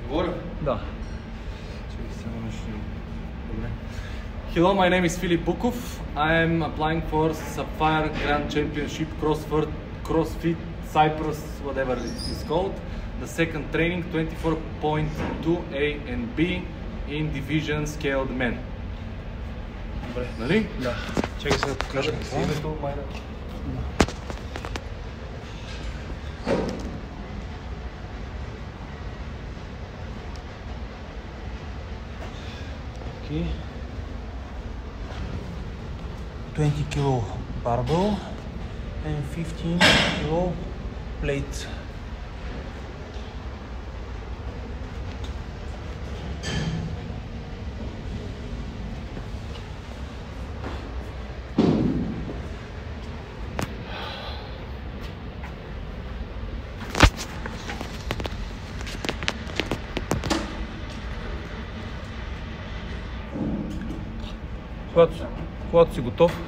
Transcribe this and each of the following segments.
говоря? Да. Hello, my name is Filip Bukov. I am applying for Sapphire Grand Championship CrossFit Cyprus, whatever it is called. The second training, 24.2 A and B in division scaled men. Добре. Нали? Да. Чакай сега да покажа какво. Името, майна. Okay. 20 kilo barbell and 15 kilo plate. Когато си готов.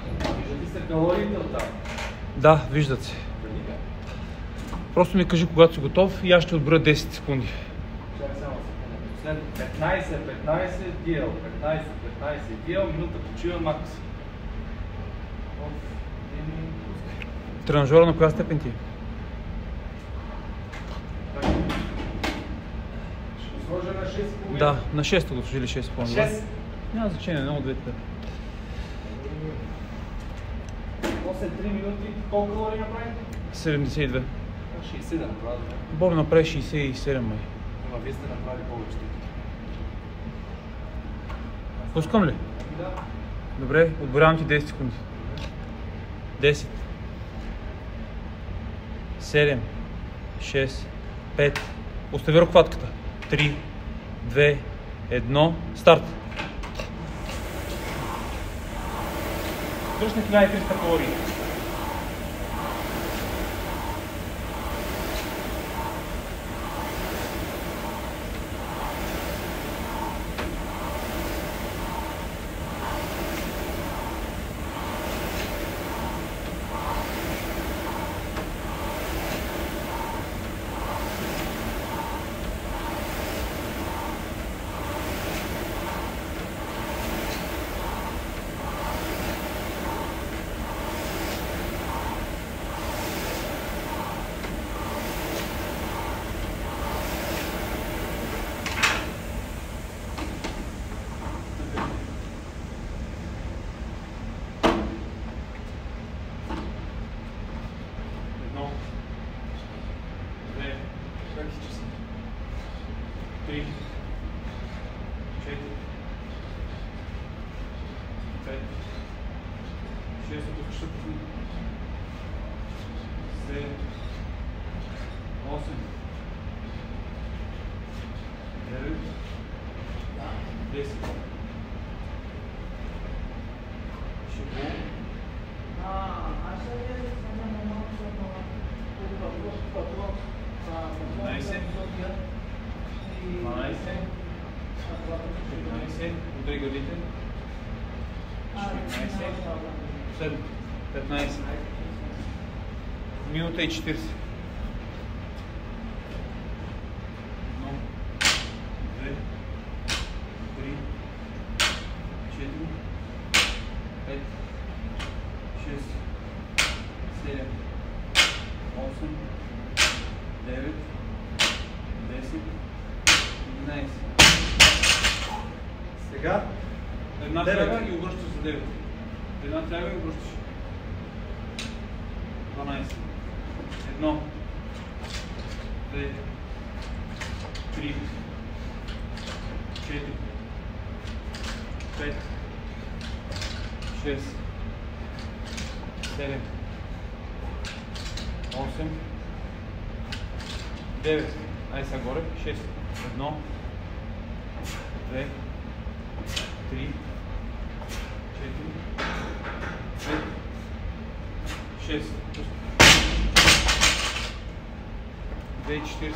Виждате се калориите от там? Да, виждат се. Просто ми кажи когато си готов и аз ще отброя 10 секунди. Чакай само секунда. След 15 DL, 15 DL, минута почива макс. Тренажера на коя степен ти? Ще го сложа на 6,5. Да, на 6 го сложили 6 по 6? Няма значение, едно от двете. После 3 минути колко калории направи? 72. 60 да направи. Бор направи 67 май. Ама вие сте направили повече. Пускам ли? Да. Добре, отборявам ти 10 секунди. 10 7 6 5. Остави ръкватката. 3 2 1. Старт! Връщна 1300 калории. Три, 4, 5, 6, 7, 8, 9, 10. Удари гърдите. 16, 15, минута и 40. 1, 2, 3, 4, 5, 6, 7, 8, 9, 10, 11. Сега? Една тяга и обръщаш за 9. Една тяга и обръщаш. 12. 1, 2, 3, 4, 5, 6, 7, 8, 9. Ай сега горе. 6. 1, 2, 3, 4, 5, 6. 2,40.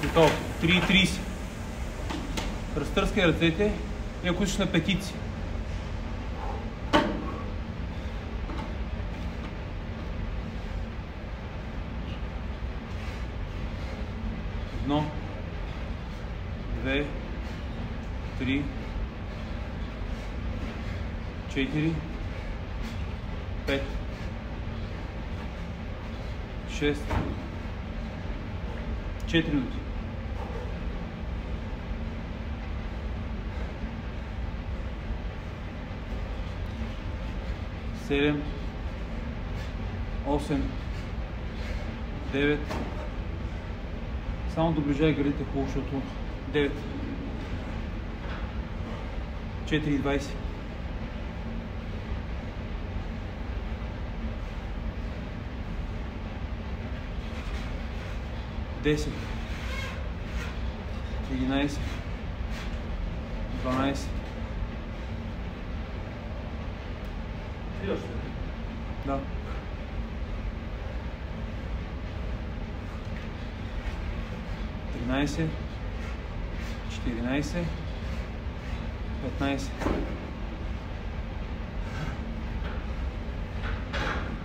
Готово. 3,30. Разтърскай ръцете и ако искаш на петици. Едно, 2, 3, 4, 5, 6, 4 минути. Седем, 8, 9. Само доближай гърдите хубаво, защото 9, 4,20. 10, 11, 12. Да. 13, 14, 15.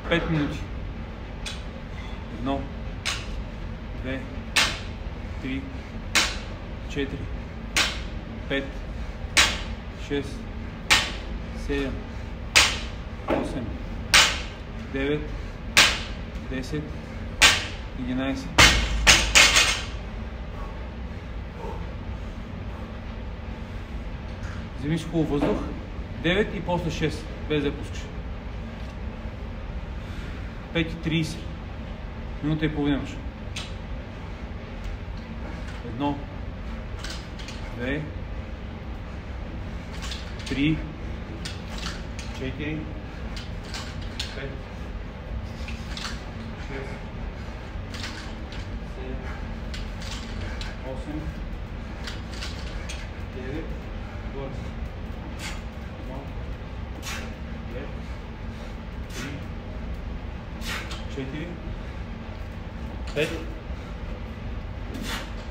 5 минути. 1, 2, 3, 4, 5, 6, 7, 8, 9, 10, 11. Вземи си хубаво въздух. 9 и после 6, без да я пускаш. 5,30. Минута и половина имаш. 1, 2, 3, 4, 5, 6, 8, 9, 4, 5,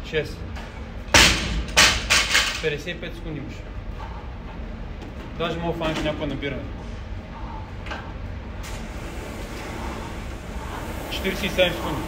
6. 55 секунди имаш. Даже мога да фанеш някакво набиране. 47 секунди.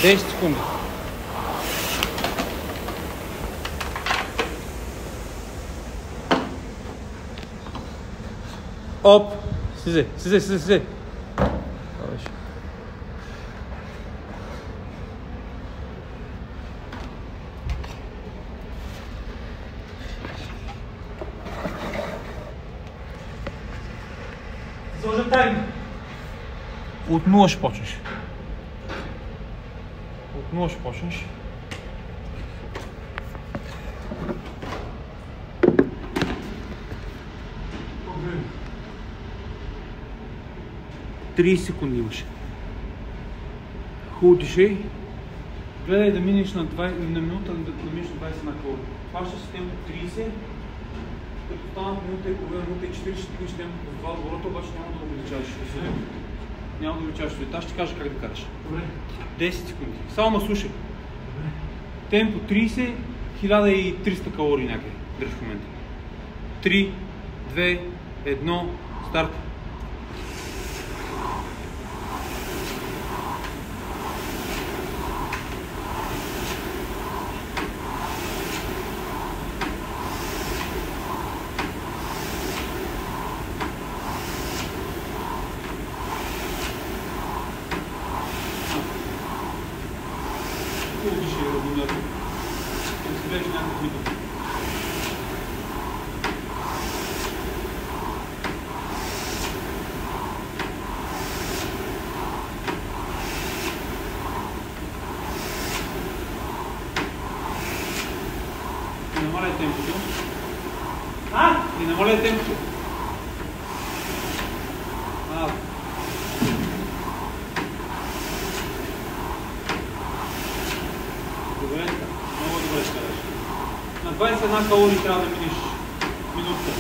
Десет секунди. Оп! Слезе. Сложа тайм. От 0 ще почнеш. От 0 ще почнеш. Добре. 30 секунди имаш. Хубаво дишай. Гледай да минеш на минута, да минеш на 20 на калории. Хващаш си темпо 30, като станат минута и половина, минута и 40, ще дигнеш темпо по 2 оборота, обаче няма да увеличаваш. Няма да увеличаваш суета. Аз ще кажа как да караш. Добре. 10 секунди. Само ма слушай. Темпо 30, 1300 калории някъде. Дръж в момента. 3, 2, 1, старт. Дишай равномерно. Да си влезеш някакъв ритъм. Не намаляй темпото. Добре, много добре ще кажеш. На 21 калории трябва да минеш минутка.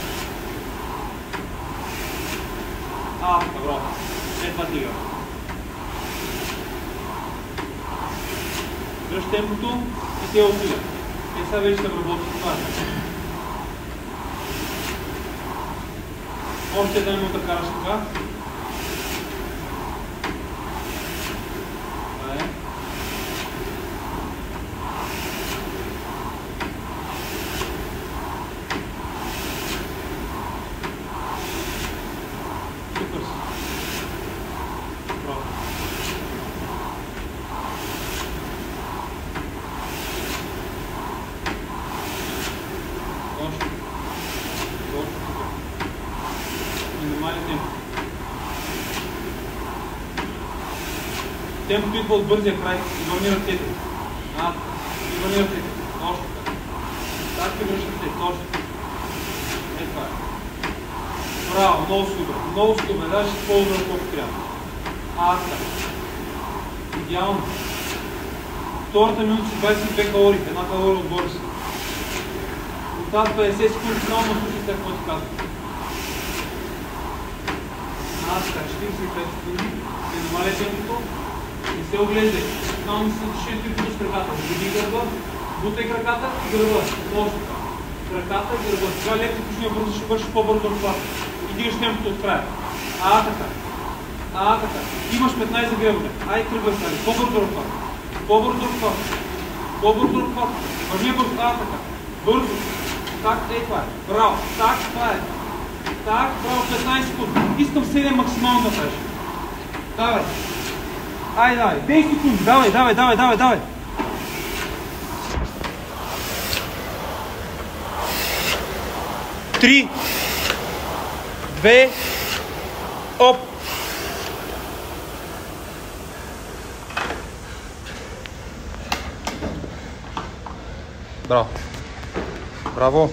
Добро. Това тига. Дръж темпото и те отида. Сега вече съм работил това. Още една минута караш така. Това е. Супер си. Браво. Още. Минимален темп. Темпото идва от бързия край и върни ръцете. И върни ръцете. Още така. Так и връща ръцете. Още. Това е. Браво, много супер. Много супер. Даже ще ползвам колко трябва. Така. Идеално. Втората минута си 22 калории. Една калория отгоре си. От тази 50 секунди само слушай след какво ти казвам. Така, 45 секунди. Не намаля темпото. Не се оглеждай. Само ми се души и буташ краката. Буди гърба, бутай краката и гърба. Още така. Краката и гърба. Сега леко пушния бързо ще върши по-бързо от това. И дигаш темпото от края. Така. Така. Имаш 15 загребване. Тръгвай стане. По-бързо от това. По-бързо от това. По-бързо от това. Върни бързо. Така. Бързо. Так, това е. Браво. Так, това е. Так, браво, 15 секунди. Искам 7 максимално да правиш. Давай. Давай. 10 секунди. Давай. 3, 2, оп. Браво.